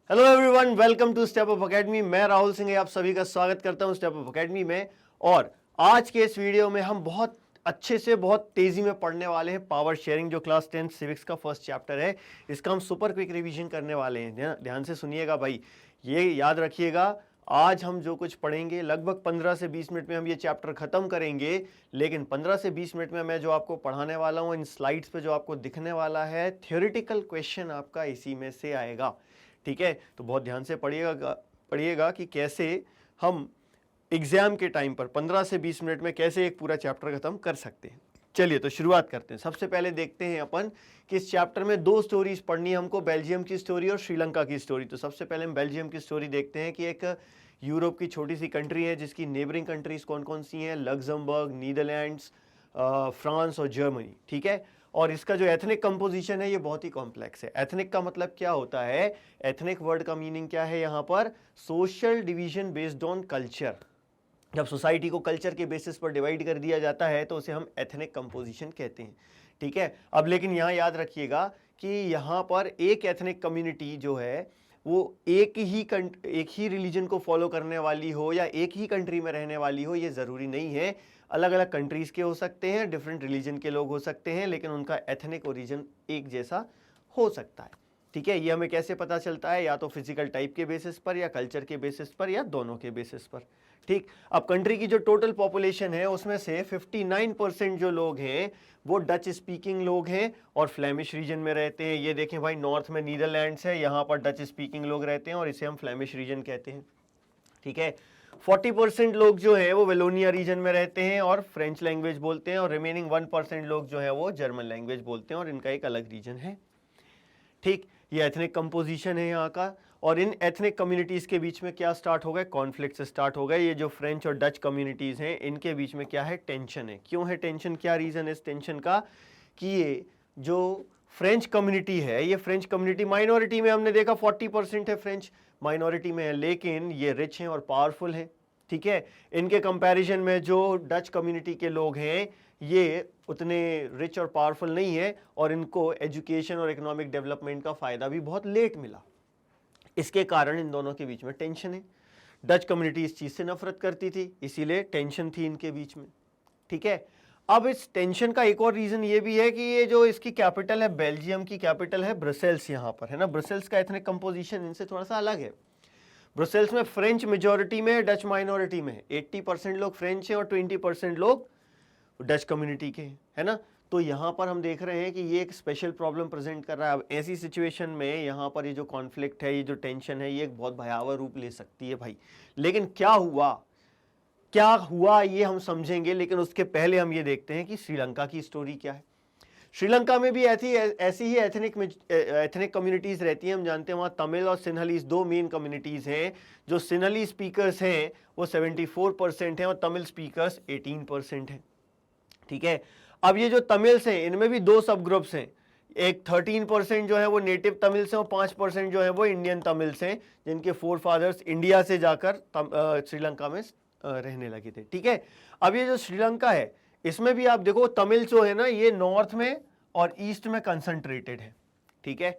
Hello everyone, welcome to step up academy. मैं राहुल सिंह आप सभी का स्वागत करता हूं स्टेप अप एकेडमी में। और आज के इस वीडियो में हम बहुत अच्छे से बहुत तेजी में पढ़ने वाले हैं पावर शेयरिंग, जो क्लास 10 सिविक्स का फर्स्ट चैप्टर है। इसका हम सुपर क्विक रिवीजन करने वाले हैं। ध्यान से सुनिएगा भाई, ये याद रखिएगा। आज हम जो कुछ पढ़ेंगे लगभग 15 से 20 मिनट में हम ये चैप्टर खत्म करेंगे, लेकिन 15 से 20 मिनट में मैं जो आपको पढ़ाने वाला हूँ, इन स्लाइड्स पे जो आपको दिखने वाला है, थ्योरेटिकल क्वेश्चन आपका इसी में से आएगा। ठीक है, तो बहुत ध्यान से पढ़िएगा कि कैसे हम एग्जाम के टाइम पर 15 से 20 मिनट में कैसे एक पूरा चैप्टर खत्म कर सकते हैं। चलिए तो शुरुआत करते हैं। सबसे पहले देखते हैं अपन कि इस चैप्टर में दो स्टोरीज पढ़नी है हमको, बेल्जियम की स्टोरी और श्रीलंका की स्टोरी। तो सबसे पहले हम बेल्जियम की स्टोरी देखते हैं कि एक यूरोप की छोटी सी कंट्री है जिसकी नेबरिंग कंट्रीज कौन कौन सी हैं, लग्जमबर्ग, नीदरलैंड्स, फ्रांस और जर्मनी। ठीक है, और इसका जो एथनिक कंपोजिशन है ये बहुत ही कॉम्प्लेक्स है। एथनिक का मतलब क्या होता है, एथनिक वर्ड का मीनिंग क्या है यहाँ पर, social division based on culture. जब सोसाइटी को कल्चर के बेसिस पर डिवाइड कर दिया जाता है तो उसे हम एथनिक कंपोजिशन कहते हैं। ठीक है, अब लेकिन यहाँ याद रखिएगा कि यहाँ पर एक एथनिक कम्युनिटी जो है वो एक ही रिलीजन को फॉलो करने वाली हो या एक ही कंट्री में रहने वाली हो, ये ज़रूरी नहीं है। अलग अलग कंट्रीज़ के हो सकते हैं, डिफरेंट रिलीजन के लोग हो सकते हैं, लेकिन उनका एथनिक ओरिजिन एक जैसा हो सकता है। ठीक है, ये हमें कैसे पता चलता है, या तो फिजिकल टाइप के बेसिस पर, या कल्चर के बेसिस पर, या दोनों के बेसिस पर। ठीक, अब कंट्री की जो टोटल पॉपुलेशन है उसमें से 59% जो लोग हैं वो डच स्पीकिंग लोग हैं और फ्लेमिश रीजन में रहते हैं। ये देखें भाई, नॉर्थ में नीदरलैंड्स है, यहाँ पर डच स्पीकिंग लोग रहते हैं और इसे हम फ्लेमिश रीजन कहते हैं। ठीक है, 40% लोग जो हैं वो वेलोनिया रीजन में रहते हैं और फ्रेंच लैंग्वेज बोलते हैं, और रिमेनिंग 1% लोग जो हैं वो जर्मन लैंग्वेज बोलते हैं और इनका एक अलग रीजन है। ठीक, ये एथनिक कंपोजिशन है यहाँ का। और इन एथनिक कम्युनिटीज़ के बीच में क्या स्टार्ट हो गए, कॉन्फ्लिक्ट से स्टार्ट हो गए। ये जो फ्रेंच और डच कम्युनिटीज़ हैं इनके बीच में क्या है, टेंशन है। क्यों है टेंशन, क्या रीज़न है इस टेंशन का, कि ये जो फ्रेंच कम्युनिटी है, ये फ्रेंच कम्युनिटी माइनॉरिटी में, हमने देखा 40% है फ्रेंच माइनॉरिटी में है, लेकिन ये रिच हैं और पावरफुल हैं। ठीक है, इनके कंपैरिजन में जो डच कम्युनिटी के लोग हैं ये उतने रिच और पावरफुल नहीं है और इनको एजुकेशन और इकोनॉमिक डेवलपमेंट का फायदा भी बहुत लेट मिला। इसके कारण इन दोनों के बीच में टेंशन है। डच कम्युनिटी इस चीज से नफरत करती थी, इसीलिए टेंशन थी इनके बीच में। ठीक है, अब इस टेंशन का एक और रीजन ये भी है कि ये जो इसकी कैपिटल है, बेल्जियम की कैपिटल है ब्रसेल्स, यहाँ पर है ना। ब्रसेल्स का एथनिक कंपोजिशन इनसे थोड़ा सा अलग है। ब्रसेल्स में फ्रेंच मेजोरिटी में है, डच माइनॉरिटी में है। 80% लोग फ्रेंच हैं और 20% लोग डच कम्युनिटी के, है ना। तो यहाँ पर हम देख रहे हैं कि ये एक स्पेशल प्रॉब्लम प्रेजेंट कर रहा है। अब ऐसी सिचुएशन में यहाँ पर ये जो कॉन्फ्लिक्ट है, ये जो टेंशन है, ये एक बहुत भयावह रूप ले सकती है भाई। लेकिन क्या हुआ ये हम समझेंगे, लेकिन उसके पहले हम ये देखते हैं कि श्रीलंका की स्टोरी क्या है। श्रीलंका में भी ऐसी ही एथनिक कम्युनिटीज रहती हैं। हम जानते हैं वहाँ तमिल और सिन्हलीज दो मेन कम्युनिटीज हैं। जो सिन्हली स्पीकर्स हैं वो 74% हैं और तमिल स्पीकर्स 18% हैं। ठीक है, अब ये जो तमिल्स हैं इनमें भी दो सब ग्रुप्स हैं। एक 13% जो है वो नेटिव तमिल्स हैं और 5% जो है वो इंडियन तमिल्स हैं, जिनके फोर फादर्स इंडिया से जाकर श्रीलंका में रहने लगे थे। ठीक है, अब ये जो श्रीलंका है इसमें भी आप देखो, तमिल जो है ना ये नॉर्थ में और ईस्ट में कंसंट्रेटेड है। ठीक है,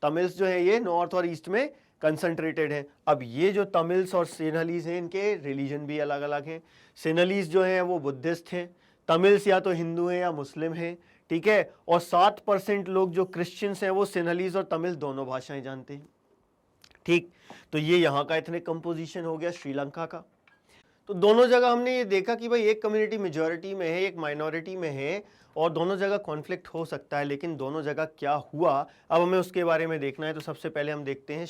तमिल्स जो है ये नॉर्थ और ईस्ट में कंसंट्रेटेड है। अब ये जो तमिल्स और सिन्हलीज हैं इनके रिलीजन भी अलग अलग हैं। सिन्हलीज जो हैं वो बुद्धिस्ट हैं, तमिल्स या तो हिंदू हैं या मुस्लिम हैं। ठीक है, और 7% लोग जो क्रिश्चियंस हैं वो सिन्हलीज और तमिल दोनों भाषाएं जानते हैं। ठीक, तो ये यहाँ का एथनिक कंपोजिशन हो गया श्रीलंका का। तो दोनों जगह हमने ये देखा कि भाई एक कम्युनिटी मेजॉरिटी में है, एक माइनॉरिटी में है, और दोनों जगह कॉन्फ्लिक्ट हो सकता है, लेकिन दोनों जगह क्या हुआ अब हमें उसके बारे में देखना है। तो सबसे पहले हम देखते हैं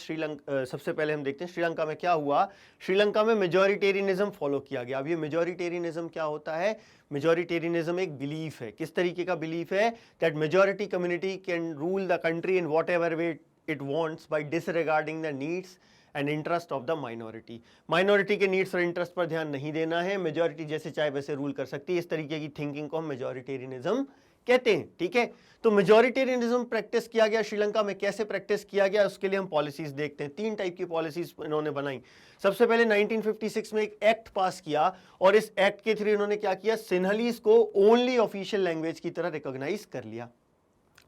श्रीलंका में क्या हुआ। श्रीलंका में मेजॉरिटेरियनिज्म फॉलो किया गया। अब ये मेजॉरिटेरियनिज्म क्या होता है, मेजॉरिटेरियनिज्म एक बिलीफ है। किस तरीके का बिलीफ है, that majority community can rule the country in what ever way it wants by disregarding the needs and interest of the minority. Minority के नीड्स और इंटरेस्ट पर ध्यान नहीं देना है, मेजॉरिटी जैसे चाहे वैसे रूल कर सकती है। इस तरीके की थिंकिंग को हम मेजॉरिटेरियनिज्म कहते हैं। ठीक है, तो मेजॉरिटेरियनिज्म प्रैक्टिस किया गया श्रीलंका में। कैसे प्रैक्टिस किया गया उसके लिए हम पॉलिसीज देखते हैं। 3 टाइप की पॉलिसीज इन्होंने बनाई। सबसे पहले 1956 में एक एक्ट पास किया और इस एक्ट के थ्रू इन्होंने क्या किया, सिन्हलीज को ओनली ऑफिशियल लैंग्वेज की तरह रिकॉग्नाइज कर लिया।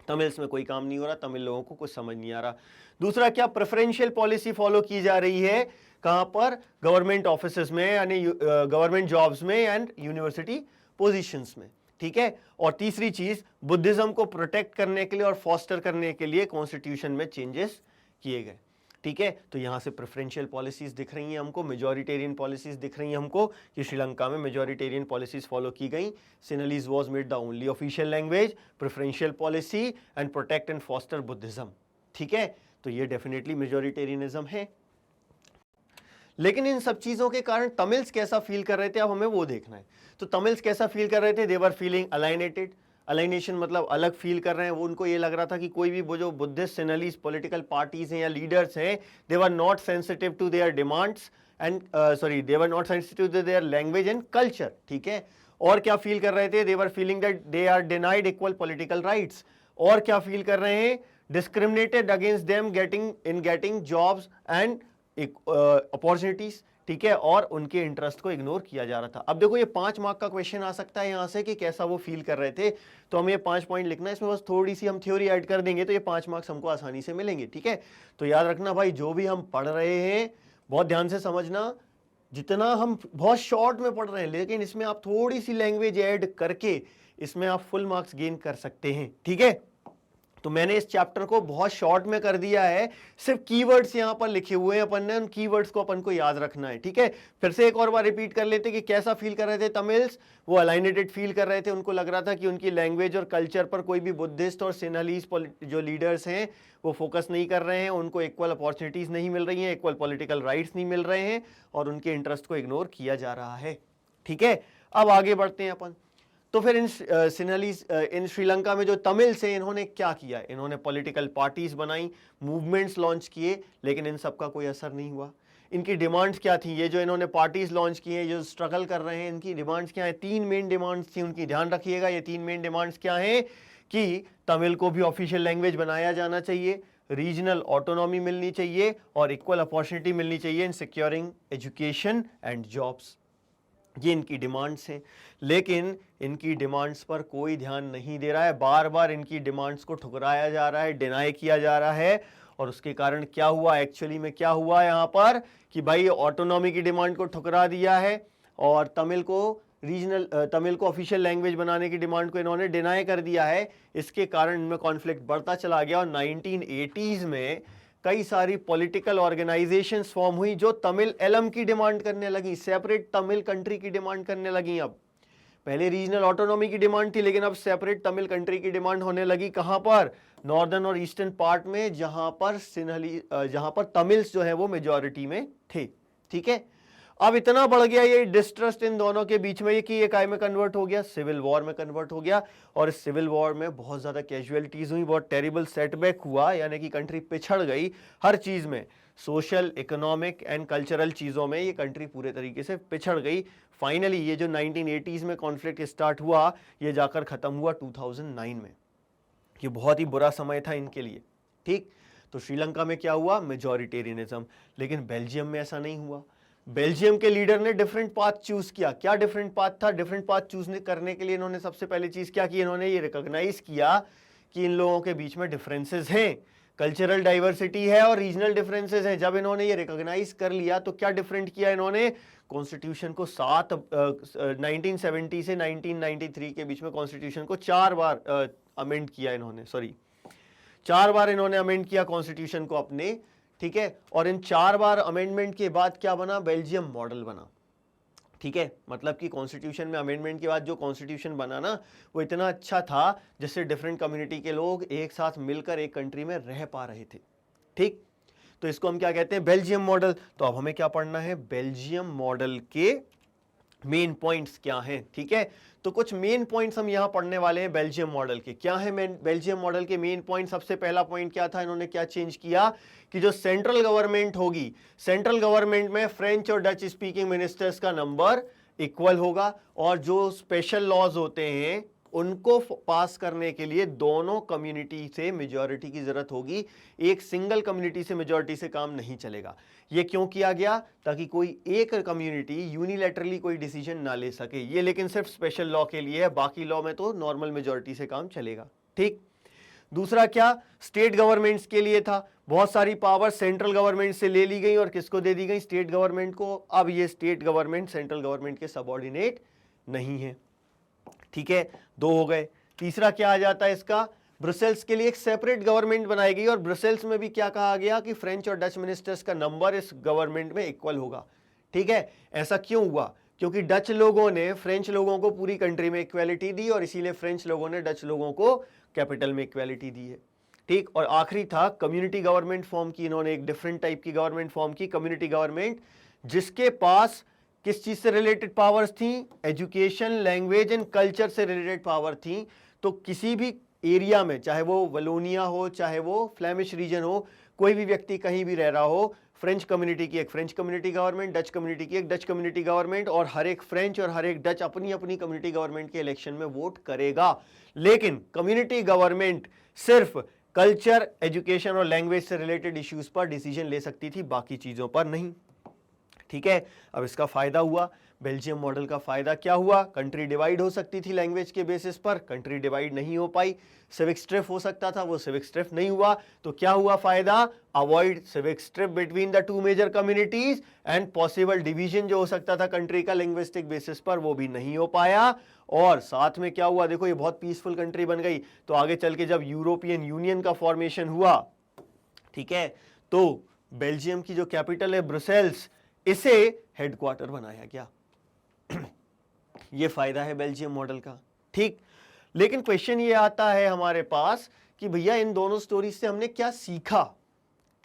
तमिल्स में कोई काम नहीं हो रहा, तमिल लोगों को कुछ समझ नहीं आ रहा। दूसरा क्या, प्रेफरेंशियल पॉलिसी फॉलो की जा रही है, कहां पर, गवर्नमेंट ऑफिसेज में, यानी गवर्नमेंट जॉब्स में एंड यूनिवर्सिटी पोजीशंस में, ठीक है। और तीसरी चीज, बुद्धिज्म को प्रोटेक्ट करने के लिए और फॉस्टर करने के लिए कॉन्स्टिट्यूशन में चेंजेस किए गए, ठीक है। तो यहां से प्रेफरेंशियल पॉलिसीज दिख रही हैं हमको, मेजॉरिटेरियन पॉलिसीज दिख रही हैं हमको कि श्रीलंका में मेजॉरिटेरियन पॉलिसीज फॉलो की गई। Sinhalese was made the only official language, preferential policy and protect and foster Buddhism, ठीक है। तो ये डेफिनेटली मेजॉरिटेरियनिज्म है। लेकिन इन सब चीजों के कारण तमिल्स कैसा फील कर रहे थे, अब हमें वो देखना है। तो तमिल्स कैसा फील कर रहे थे, दे वर फीलिंग अलाइनेटेड। अलाइनेशन मतलब अलग फील कर रहे हैं वो, उनको ये लग रहा था कि कोई भी वो जो बुद्धिस्ट सिनलीज पॉलिटिकल पार्टीज हैं या लीडर्स हैं, they were not sensitive to their demands and they were not sensitive to their language and culture, ठीक है। और क्या फील कर रहे थे, they were feeling that they are denied equal political rights. और क्या फील कर रहे हैं, discriminated against them getting jobs and opportunities, ठीक है। और उनके इंटरेस्ट को इग्नोर किया जा रहा था। अब देखो ये 5 मार्क का क्वेश्चन आ सकता है यहां से कि कैसा वो फील कर रहे थे, तो हमें ये 5 पॉइंट लिखना है, इसमें बस थोड़ी सी हम थ्योरी ऐड कर देंगे तो ये 5 मार्क्स हमको आसानी से मिलेंगे, ठीक है। तो याद रखना भाई, जो भी हम पढ़ रहे हैं बहुत ध्यान से समझना, जितना हम बहुत शॉर्ट में पढ़ रहे हैं, लेकिन इसमें आप थोड़ी सी लैंग्वेज ऐड करके इसमें आप फुल मार्क्स गेन कर सकते हैं, ठीक है। तो मैंने इस चैप्टर को बहुत शॉर्ट में कर दिया है, सिर्फ कीवर्ड्स यहां पर लिखे हुए हैं, अपन ने उन कीवर्ड्स को अपन को याद रखना है, ठीक है। फिर से एक और बार रिपीट कर लेते कि कैसा फील कर रहे थे तमिल्स, वो अलाइनेटेड फील कर रहे थे, उनको लग रहा था कि उनकी लैंग्वेज और कल्चर पर कोई भी बुद्धिस्ट और सिनलीज जो लीडर्स हैं वो फोकस नहीं कर रहे हैं, उनको इक्वल अपॉर्चुनिटीज नहीं मिल रही हैं, इक्वल पॉलिटिकल राइट्स नहीं मिल रहे हैं और उनके इंटरेस्ट को इग्नोर किया जा रहा है, ठीक है। अब आगे बढ़ते हैं अपन। तो फिर इन श्रीलंका में जो तमिल्स हैं, इन्होंने क्या किया, इन्होंने पॉलिटिकल पार्टीज बनाई, मूवमेंट्स लॉन्च किए, लेकिन इन सब का कोई असर नहीं हुआ। इनकी डिमांड्स क्या थी, ये जो इन्होंने पार्टीज लॉन्च किए, जो स्ट्रगल कर रहे हैं, इनकी डिमांड्स क्या है, 3 मेन डिमांड्स थी उनकी, ध्यान रखिएगा। ये 3 मेन डिमांड्स क्या हैं कि तमिल को भी ऑफिशियल लैंग्वेज बनाया जाना चाहिए, रीजनल ऑटोनॉमी मिलनी चाहिए और इक्वल अपॉर्चुनिटी मिलनी चाहिए इन सिक्योरिंग एजुकेशन एंड जॉब्स। ये इनकी डिमांड्स हैं, लेकिन इनकी डिमांड्स पर कोई ध्यान नहीं दे रहा है, बार बार इनकी डिमांड्स को ठुकराया जा रहा है, डिनाई किया जा रहा है। और उसके कारण क्या हुआ, एक्चुअली में क्या हुआ यहाँ पर कि भाई ऑटोनॉमी की डिमांड को ठुकरा दिया है और तमिल को ऑफिशियल लैंग्वेज बनाने की डिमांड को इन्होंने डिनाई कर दिया है। इसके कारण इनमें कॉन्फ्लिक्ट बढ़ता चला गया और 1980s में कई सारी पॉलिटिकल ऑर्गेनाइजेशंस फॉर्म हुई जो तमिल एलम की डिमांड करने लगी, सेपरेट तमिल कंट्री की डिमांड करने लगी। अब पहले रीजनल ऑटोनॉमी की डिमांड थी, लेकिन अब सेपरेट तमिल कंट्री की डिमांड होने लगी। कहां पर, नॉर्दर्न और ईस्टर्न पार्ट में, जहां पर तमिल्स जो है वो मेजॉरिटी में थे, ठीक है। अब इतना बढ़ गया ये डिस्ट्रस्ट इन दोनों के बीच में कि ये काय में कन्वर्ट हो गया, सिविल वॉर में कन्वर्ट हो गया। और इस सिविल वॉर में बहुत ज्यादा कैजुअलिटीज हुई, बहुत टेरिबल सेटबैक हुआ, यानी कि कंट्री पिछड़ गई हर चीज में, सोशल, इकोनॉमिक एंड कल्चरल चीजों में ये कंट्री पूरे तरीके से पिछड़ गई। फाइनली ये जो 1980s में कॉन्फ्लिक्ट स्टार्ट हुआ, ये जाकर खत्म हुआ 2009 में। ये बहुत ही बुरा समय था इनके लिए, ठीक। तो श्रीलंका में क्या हुआ, मेजॉरिटेरियनिज्म। लेकिन बेल्जियम में ऐसा नहीं हुआ। बेल्जियम के लीडर ने डिफरेंट पाथ चूज किया। क्या डिफरेंट पाथ था, डिफरेंट पाथ चूज करने के लिए इन्होंने सबसे पहले चीज क्या की, इन्होंने ये रिकॉग्नाइज किया कि इन लोगों के बीच में डिफरेंसेस हैं, कल्चरल डाइवर्सिटी है और रीजनल डिफरेंसेस हैं। जब इन्होंने ये रिकॉग्नाइज कर लिया तो क्या डिफरेंट किया इन्होंने, कॉन्स्टिट्यूशन को 1970 से 1993 के बीच में कॉन्स्टिट्यूशन को 4 बार अमेंड किया इन्होंने, 4 बार इन्होंने अमेंड किया कॉन्स्टिट्यूशन को अपने, ठीक है। और इन 4 बार अमेंडमेंट के बाद क्या बना, बेल्जियम मॉडल बना, ठीक है। मतलब कि कॉन्स्टिट्यूशन में अमेंडमेंट के बाद जो कॉन्स्टिट्यूशन बना ना, वो इतना अच्छा था जिससे डिफरेंट कम्युनिटी के लोग एक साथ मिलकर एक कंट्री में रह पा रहे थे, ठीक। तो इसको हम क्या कहते हैं, बेल्जियम मॉडल। तो अब हमें क्या पढ़ना है, बेल्जियम मॉडल के मेन पॉइंट्स क्या हैं, ठीक है। तो कुछ मेन पॉइंट्स हम यहां पढ़ने वाले हैं बेल्जियम मॉडल के। क्या है बेल्जियम मॉडल के मेन पॉइंट, सबसे पहला पॉइंट क्या था, इन्होंने क्या चेंज किया कि जो सेंट्रल गवर्नमेंट होगी, सेंट्रल गवर्नमेंट में फ्रेंच और डच स्पीकिंग मिनिस्टर्स का नंबर इक्वल होगा और जो स्पेशल लॉज होते हैं उनको पास करने के लिए दोनों कम्युनिटी से मेजॉरिटी की जरूरत होगी, एक सिंगल कम्युनिटी से मेजॉरिटी से काम नहीं चलेगा। ये क्यों किया गया, ताकि कोई एक कम्युनिटी यूनिलैटरली कोई डिसीजन ना ले सके। ये लेकिन सिर्फ स्पेशल लॉ के लिए है, बाकी लॉ में तो नॉर्मल मेजॉरिटी से काम चलेगा, ठीक। दूसरा क्या, स्टेट गवर्नमेंट्स के लिए था, बहुत सारी पावर सेंट्रल गवर्नमेंट से ले ली गई और किसको दे दी गई, स्टेट गवर्नमेंट को। अब ये स्टेट गवर्नमेंट सेंट्रल गवर्नमेंट के सबऑर्डिनेट नहीं है, ठीक है, दो हो गए। तीसरा क्या आ जाता है इसका, ब्रुसेल्स के लिए एक सेपरेट गवर्नमेंट बनाई गई और ब्रुसेल्स में भी क्या कहा गया कि फ्रेंच और डच मिनिस्टर्स का नंबर इस गवर्नमेंट में इक्वल होगा, ठीक है। ऐसा क्यों हुआ, क्योंकि डच लोगों ने फ्रेंच लोगों को पूरी कंट्री में इक्वालिटी दी और इसीलिए फ्रेंच लोगों ने डच लोगों को कैपिटल में इक्वालिटी दी है, ठीक। और आखिरी था कम्युनिटी गवर्नमेंट फॉर्म की, इन्होंने एक डिफरेंट टाइप की गवर्नमेंट फॉर्म की, कम्युनिटी गवर्नमेंट, जिसके पास किस चीज से रिलेटेड पावर्स थी, एजुकेशन, लैंग्वेज एंड कल्चर से रिलेटेड पावर थी। तो किसी भी एरिया में, चाहे वो वलोनिया हो, चाहे वो फ्लेमिश रीजन हो, कोई भी व्यक्ति कहीं भी रह रहा हो, फ्रेंच कम्युनिटी की एक French community government, Dutch community की एक डच कम्युनिटी गवर्नमेंट, और हर एक फ्रेंच और हर एक डच अपनी अपनी कम्युनिटी गवर्नमेंट के इलेक्शन में वोट करेगा। लेकिन कम्युनिटी गवर्नमेंट सिर्फ कल्चर, एजुकेशन और लैंग्वेज से रिलेटेड इश्यूज पर डिसीजन ले सकती थी, बाकी चीजों पर नहीं, ठीक है। अब इसका फायदा हुआ, बेल्जियम मॉडल का फायदा क्या हुआ, कंट्री डिवाइड हो सकती थी लैंग्वेज के बेसिस पर, कंट्री डिवाइड नहीं हो पाई। सिविक स्ट्रिफ हो सकता था, वो सिविक स्ट्रिफ नहीं हुआ, तो क्या हुआ फायदा, avoid civic strife between the two major communities and possible division जो हो सकता था कंट्री का लिंग्विस्टिक बेसिस पर, वो भी नहीं हो पाया। और साथ में क्या हुआ, देखो ये बहुत पीसफुल कंट्री बन गई। तो आगे चल के जब यूरोपियन यूनियन का फॉर्मेशन हुआ, ठीक है, तो बेल्जियम की जो कैपिटल है ब्रुसेल्स, इसे हेडक्वार्टर बनाया गया। ये फायदा है बेल्जियम मॉडल का, ठीक। लेकिन क्वेश्चन ये आता है हमारे पास कि भैया इन दोनों स्टोरी से हमने क्या सीखा,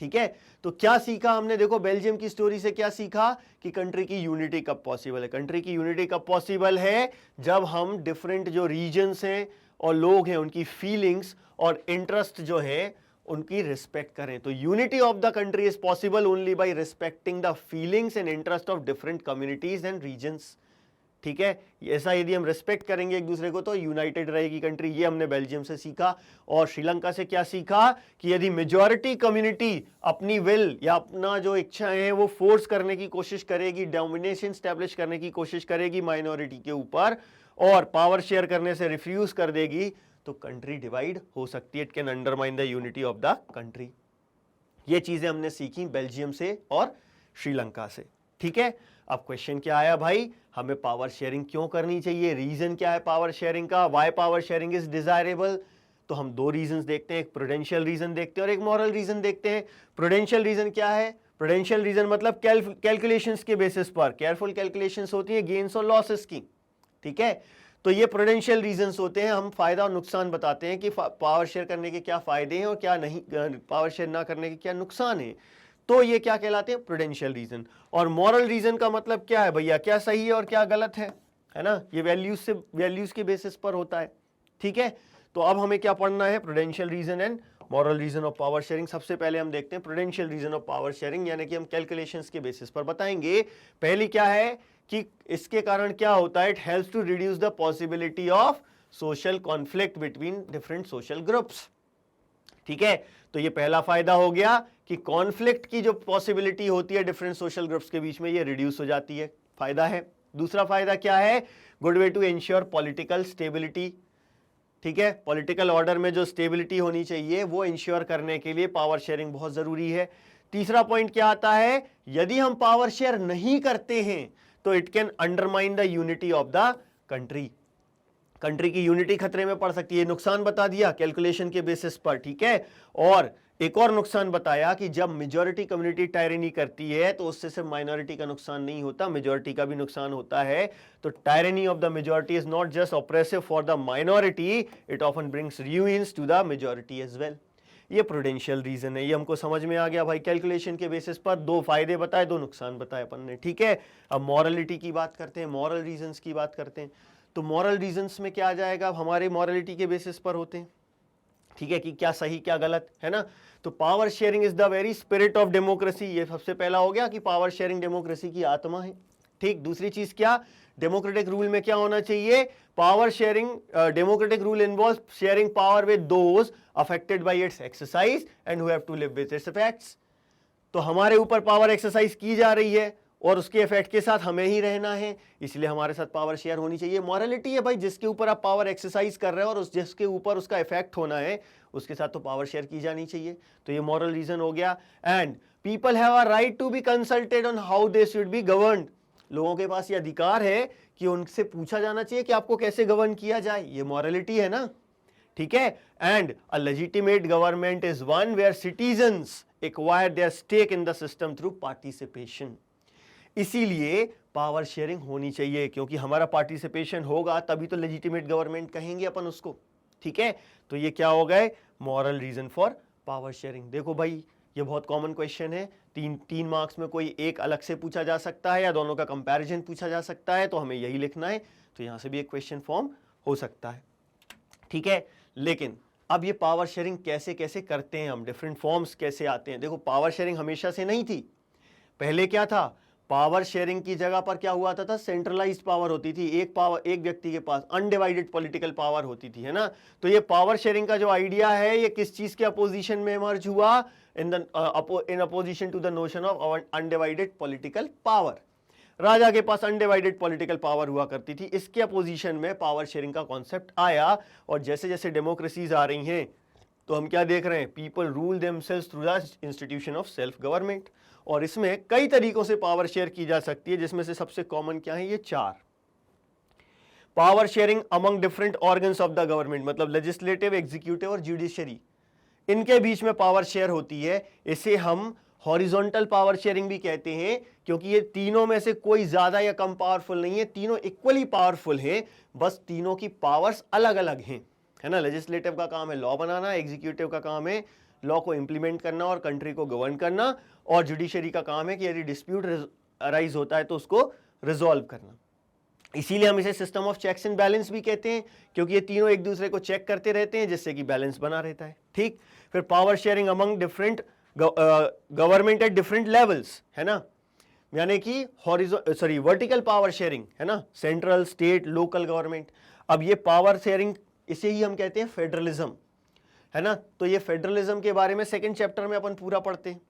ठीक है। तो क्या सीखा हमने, देखो बेल्जियम की स्टोरी से क्या सीखा कि कंट्री की यूनिटी कब पॉसिबल है। कंट्री की यूनिटी कब पॉसिबल है, जब हम डिफरेंट जो रीजन्स हैं और लोग हैं उनकी फीलिंग्स और इंटरेस्ट जो है उनकी रिस्पेक्ट करें। तो unity of the country is possible only by respecting the feelings and interest of different communities and regions, ठीक है। ऐसा यदि हम रिस्पेक्ट करेंगे एक दूसरे को तो यूनाइटेड रहेगी कंट्री। ये हमने बेल्जियम से सीखा। और श्रीलंका से क्या सीखा कि यदि मेजॉरिटी कम्युनिटी अपनी विल या अपना जो इच्छाएं हैं वो फोर्स करने की कोशिश करेगी, डोमिनेशन स्टैब्लिश करने की कोशिश करेगी माइनॉरिटी के ऊपर और पावर शेयर करने से रिफ्यूज कर देगी, तो कंट्री डिवाइड हो सकती है। It can undermine the unity of the country. ये चीजें हमने सीखी बेल्जियम से और श्रीलंका से, ठीक है। अब क्वेश्चन क्या आया भाई, हमें पावर शेयरिंग क्यों करनी चाहिए, रीजन क्या है पावर शेयरिंग का, why power sharing is desirable. तो हम दो रीजंस देखते हैं, एक प्रूडेंशियल रीजन देखते हैं और एक मॉरल रीजन देखते हैं। प्रूडेंशियल रीजन क्या है, प्रूडेंशियल रीजन मतलब कैलकुलेशंस के बेसिस पर, केयरफुल कैलकुलेशंस होती है गेन्स और लॉसेस की, ठीक है। तो ये प्रूडेंशियल रीजंस होते हैं, हम फायदा और नुकसान बताते हैं कि पावर शेयर करने के क्या फायदे हैं और क्या नहीं, पावर शेयर ना करने के क्या नुकसान है। तो ये क्या कहलाते हैं, प्रूडेंशियल रीजन। और मॉरल रीजन का मतलब क्या है भैया, क्या सही है और क्या गलत है ना, ये वैल्यूज के बेसिस पर होता है, ठीक है। तो अब हमें क्या पढ़ना है, prudential reason and moral reason of power sharing. सबसे पहले हम देखते हैं prudential reason of power sharing, यानी कि हम कैलकुलेशंस के बेसिस पर बताएंगे। पहली क्या है कि इसके कारण क्या होता है, it helps to reduce the possibility of social conflict between different social groups, ठीक है। तो ये पहला फायदा हो गया कि कॉन्फ्लिक्ट की जो पॉसिबिलिटी होती है डिफरेंट सोशल ग्रुप्स के बीच में, ये रिड्यूस हो जाती है, फायदा है। दूसरा फायदा क्या है, good way to ensure political stability, ठीक है। पॉलिटिकल ऑर्डर में जो स्टेबिलिटी होनी चाहिए वो इंश्योर करने के लिए पावर शेयरिंग बहुत जरूरी है। तीसरा पॉइंट क्या आता है, यदि हम पावर शेयर नहीं करते हैं तो it can undermine the unity of the country, country की यूनिटी खतरे में पड़ सकती है। नुकसान बता दिया कैलकुलेशन के बेसिस पर, ठीक है। और एक और नुकसान बताया कि जब मेजॉरिटी कम्युनिटी टायरेनी करती है तो उससे सिर्फ माइनॉरिटी का नुकसान नहीं होता, मेजॉरिटी का भी नुकसान होता है। तो tyranny of the majority is not just oppressive for the minority, it often brings ruins to the majority as well. ये प्रूडेंशियल रीजन है, ये हमको समझ में आ गया भाई। कैलकुलेशन के बेसिस पर दो फायदे बताए, दो नुकसान बताए अपन ने, ठीक है। अब मॉरलिटी की बात करते हैं, मॉरल रीजंस की बात करते हैं। तो मॉरल रीजंस में क्या आ जाएगा, हमारे मॉरलिटी के बेसिस पर होते हैं, ठीक है, कि क्या सही क्या गलत है ना। तो power sharing is the very spirit of democracy, ये सबसे पहला हो गया कि पावर शेयरिंग डेमोक्रेसी की आत्मा है, ठीक। दूसरी चीज क्या, डेमोक्रेटिक रूल में क्या होना चाहिए, power sharing, democratic rule involve sharing power with those affected by its exercise and who have to live with its effects. तो हमारे ऊपर पावर एक्सरसाइज की जा रही है, और उसके इफेक्ट के साथ हमें ही रहना है, इसलिए हमारे साथ पावर शेयर होनी चाहिए। मॉरलिटी है भाई, जिसके ऊपर आप पावर एक्सरसाइज कर रहे हो और जिसके ऊपर उसका इफेक्ट होना है उसके साथ तो पावर शेयर की जानी चाहिए। तो ये मॉरल रीजन हो गया। And people have a right to be consulted on how they should be governed. लोगों के पास ये अधिकार है कि उनसे पूछा जाना चाहिए कि आपको कैसे गवर्न किया जाए, ये मॉरलिटी है ना, ठीक है। And a legitimate government is one where citizens acquire their stake in the system through participation. इसीलिए पावर शेयरिंग होनी चाहिए, क्योंकि हमारा पार्टिसिपेशन होगा तभी तो लेजिटिमेट गवर्नमेंट कहेंगे अपन उसको, ठीक है। तो ये क्या हो गए, moral reason for power sharing. देखो भाई ये बहुत कॉमन क्वेश्चन है, तीन मार्क्स में कोई एक अलग से पूछा जा सकता है या दोनों का कंपैरिजन पूछा जा सकता है, तो हमें यही लिखना है। तो यहां से भी एक क्वेश्चन फॉर्म हो सकता है, ठीक है। लेकिन अब ये पावर शेयरिंग कैसे कैसे करते हैं हम, डिफरेंट फॉर्म्स कैसे आते हैं। देखो पावर शेयरिंग हमेशा से नहीं थी। पहले क्या था, पावर शेयरिंग की जगह पर क्या हुआ था सेंट्रलाइज्ड पावर होती थी, एक व्यक्ति के पास अनडिवाइडेड पॉलिटिकल पावर होती थी, है ना। तो ये पावर शेयरिंग का जो आइडिया है ये किस चीज के अपोजिशन में इमर्ज हुआ, in opposition to the notion of undivided political power. राजा के पास अनडिवाइडेड पॉलिटिकल पावर हुआ करती थी, इसके अपोजिशन में पावर शेयरिंग का कॉन्सेप्ट आया। और जैसे जैसे डेमोक्रेसीज आ रही हैं तो हम क्या देख रहे हैं, people rule themselves through the institution of self government. और इसमें कई तरीकों से पावर शेयर की जा सकती है, जिसमें से सबसे कॉमन क्या है, ये 4। Power sharing among different organs of the government, मतलब लेजिस्लेटिव, एग्जीक्यूटिव और जुडिशरी, इनके बीच में पावर शेयर होती है। इसे हम हॉरिजॉन्टल पावर शेयरिंग भी कहते हैं, क्योंकि ये तीनों में से कोई ज्यादा या कम पावरफुल नहीं है, तीनों इक्वली पावरफुल हैं, बस तीनों की पावर्स अलग अलग हैं, है ना। लेजिस्लेटिव का काम है लॉ बनाना, एग्जीक्यूटिव का काम है लॉ को इंप्लीमेंट करना और कंट्री को गवर्न करना, और जुडिशरी का काम है कि यदि डिस्प्यूट अराइज होता है तो उसको रिजॉल्व करना। इसीलिए हम इसे system of checks and balance भी कहते हैं, क्योंकि ये तीनों एक दूसरे को चेक करते रहते हैं, जिससे कि बैलेंस बना रहता है, ठीक। फिर power sharing among different government at different levels, है ना, यानी कि वर्टिकल पावर शेयरिंग, है ना, सेंट्रल, स्टेट, लोकल गवर्नमेंट। अब ये पावर शेयरिंग, इसे ही हम कहते हैं फेडरलिज्म, है ना। तो ये फेडरलिज्म के बारे में सेकंड चैप्टर में अपन पूरा पढ़ते हैं,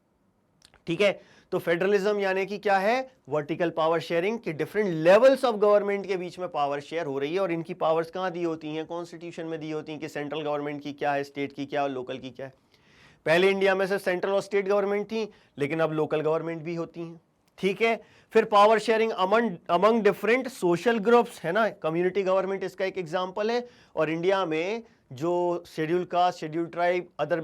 ठीक है। तो फेडरलिज्म यानी कि क्या है, वर्टिकल पावर शेयरिंग के डिफरेंट लेवल्स ऑफ गवर्नमेंट के बीच में पावर शेयर हो रही है। और इनकी पावर्स कहां दी होती हैं, कॉन्स्टिट्यूशन में दी होती हैं कि सेंट्रल गवर्नमेंट की क्या है, स्टेट की क्या है और लोकल की क्या है। पहले इंडिया में से सेंट्रल और स्टेट गवर्नमेंट थी, लेकिन अब लोकल गवर्नमेंट भी होती हैं, ठीक है। फिर power sharing among different social groups, है ना, कम्युनिटी गवर्नमेंट इसका एक एग्जांपल है। और इंडिया में जो schedule caste, schedule tribe, other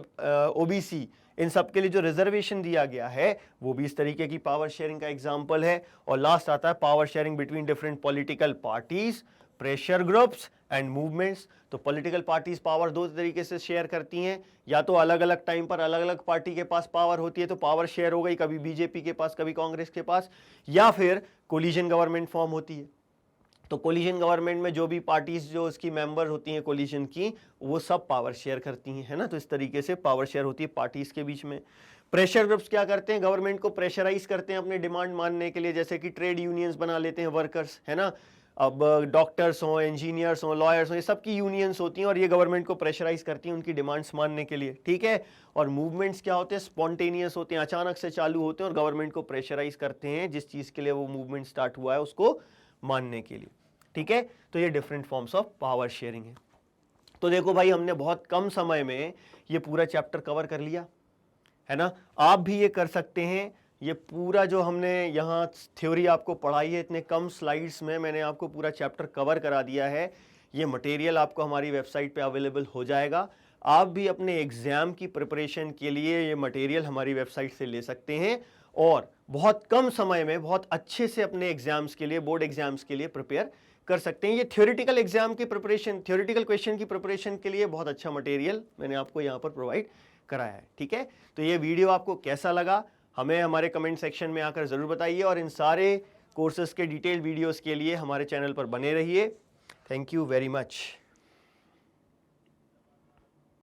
OBC, इन सब के लिए जो रिजर्वेशन दिया गया है वो भी इस तरीके की पावर शेयरिंग का एग्जांपल है। और लास्ट आता है power sharing between different political parties, pressure groups and movements. तो पॉलिटिकल पार्टीज पावर दो तरीके से शेयर करती हैं, या तो अलग अलग टाइम पर अलग अलग पार्टी के पास पावर होती है तो पावर शेयर हो गई, कभी बीजेपी के पास, कभी कांग्रेस के पास, या फिर कोलिजन गवर्नमेंट फॉर्म होती है। तो कोलिजन गवर्नमेंट में जो भी पार्टीज जो इसकी मेंबर होती हैं कोलिजन की, वो सब पावर शेयर करती हैं, है ना। तो इस तरीके से पावर शेयर होती है पार्टीज के बीच में। प्रेशर ग्रुप्स क्या करते हैं, गवर्नमेंट को प्रेशराइज करते हैं अपने डिमांड मानने के लिए, जैसे कि ट्रेड यूनियंस बना लेते हैं वर्कर्स, है ना। अब डॉक्टर्स हों, इंजीनियर्स हों, लॉयर्स हों, ये सब की यूनियंस होती हैं और ये गवर्नमेंट को प्रेशराइज करती हैं उनकी डिमांड्स मानने के लिए, ठीक है। और मूवमेंट्स क्या होते हैं, स्पॉन्टेनियस होते हैं, अचानक से चालू होते हैं और गवर्नमेंट को प्रेशराइज करते हैं जिस चीज़ के लिए वो मूवमेंट स्टार्ट हुआ है उसको मानने के लिए, ठीक है। तो ये different forms of power sharing है। तो देखो भाई हमने बहुत कम समय में ये पूरा चैप्टर कवर कर लिया, है ना। आप भी ये कर सकते हैं। ये पूरा जो हमने यहाँ थ्योरी आपको पढ़ाई है, इतने कम स्लाइड्स में मैंने आपको पूरा चैप्टर कवर करा दिया है। ये मटेरियल आपको हमारी वेबसाइट पे अवेलेबल हो जाएगा। आप भी अपने एग्ज़ाम की प्रिपरेशन के लिए ये मटेरियल हमारी वेबसाइट से ले सकते हैं और बहुत कम समय में बहुत अच्छे से अपने एग्जाम्स के लिए, बोर्ड एग्जाम्स के लिए प्रिपेयर कर सकते हैं। ये थ्योरेटिकल एग्जाम की प्रिपरेशन, थ्योरेटिकल क्वेश्चन की प्रिपरेशन के लिए बहुत अच्छा मटेरियल मैंने आपको यहाँ पर प्रोवाइड कराया है, ठीक है। तो ये वीडियो आपको कैसा लगा हमें हमारे कमेंट सेक्शन में आकर ज़रूर बताइए और इन सारे कोर्सेज़ के डिटेल वीडियोज़ के लिए हमारे चैनल पर बने रहिए। Thank you very much.